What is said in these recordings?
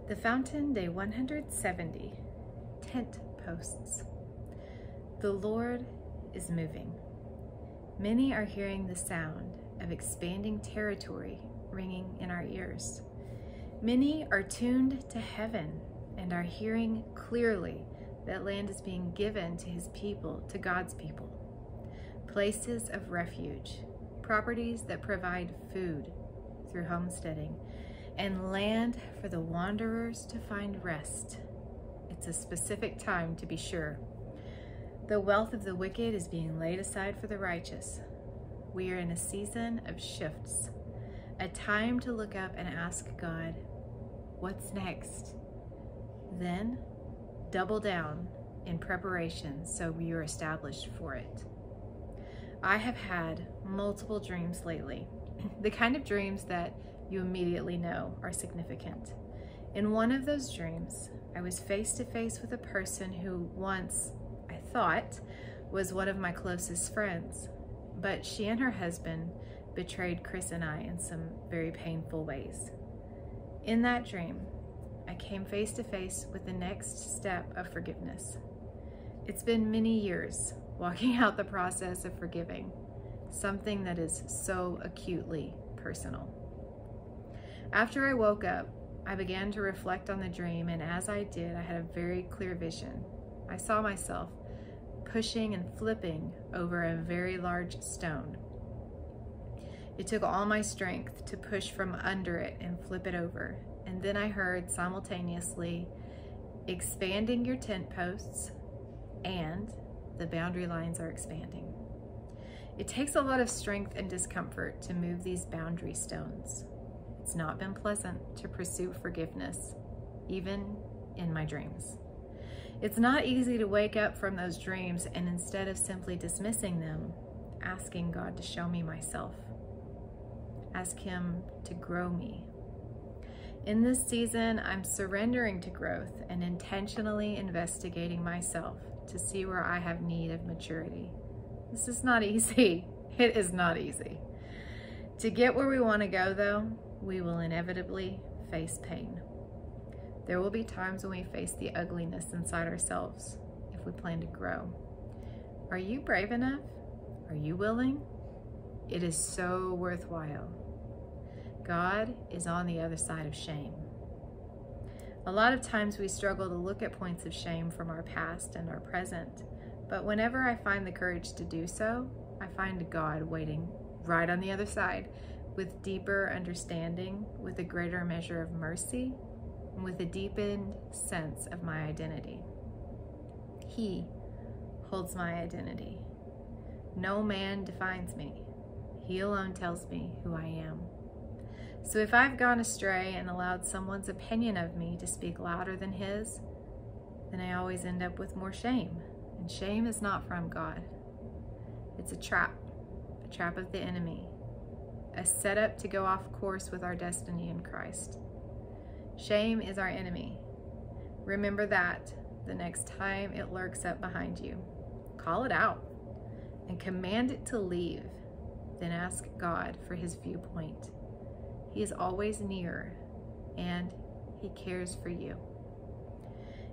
The Fountain, Day 170, Tent Posts. The Lord is moving. Many are hearing the sound of expanding territory ringing in our ears. Many are tuned to heaven and are hearing clearly that land is being given to his people, to God's people. Places of refuge, properties that provide food through homesteading, and land for the wanderers to find rest. It's a specific time, to be sure. The wealth of the wicked is being laid aside for the righteous. We are in a season of shifts, a time to look up and ask God, what's next? Then double down in preparation so we are established for it. I have had multiple dreams lately, the kind of dreams that you immediately know are significant. In one of those dreams, I was face to face with a person who once, I thought, was one of my closest friends, but she and her husband betrayed Chris and I in some very painful ways. In that dream, I came face to face with the next step of forgiveness. It's been many years walking out the process of forgiving, something that is so acutely personal. After I woke up, I began to reflect on the dream, and as I did, I had a very clear vision. I saw myself pushing and flipping over a very large stone. It took all my strength to push from under it and flip it over. And then I heard simultaneously, expanding your tent posts, and the boundary lines are expanding. It takes a lot of strength and discomfort to move these boundary stones. It's not been pleasant to pursue forgiveness, even in my dreams. It's not easy to wake up from those dreams and instead of simply dismissing them, asking God to show me myself. Ask him to grow me. In this season, I'm surrendering to growth and intentionally investigating myself to see where I have need of maturity. This is not easy. It is not easy. To get where we want to go, though, we will inevitably face pain. There will be times when we face the ugliness inside ourselves if we plan to grow. Are you brave enough? Are you willing? It is so worthwhile. God is on the other side of shame. A lot of times we struggle to look at points of shame from our past and our present, but whenever I find the courage to do so, I find God waiting right on the other side with deeper understanding, with a greater measure of mercy, and with a deepened sense of my identity. He holds my identity. No man defines me. He alone tells me who I am. So if I've gone astray and allowed someone's opinion of me to speak louder than his, then I always end up with more shame. And shame is not from God. It's a trap of the enemy, a setup to go off course with our destiny in Christ. Shame is our enemy. Remember that the next time it lurks up behind you. Call it out and command it to leave. Then ask God for his viewpoint. He is always near, and he cares for you.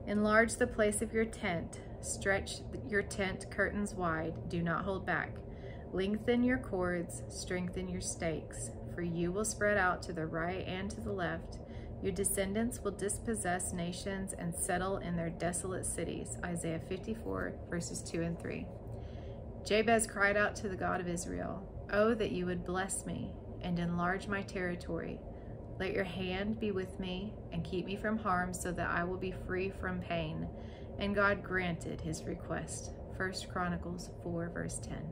Enlarge the place of your tent. Stretch your tent curtains wide. Do not hold back. Lengthen your cords. Strengthen your stakes. For you will spread out to the right and to the left. Your descendants will dispossess nations and settle in their desolate cities. Isaiah 54, verses 2 and 3. Jabez cried out to the God of Israel, "Oh, that you would bless me and enlarge my territory. Let your hand be with me and keep me from harm so that I will be free from pain." And God granted his request. 1 Chronicles 4, verse 10.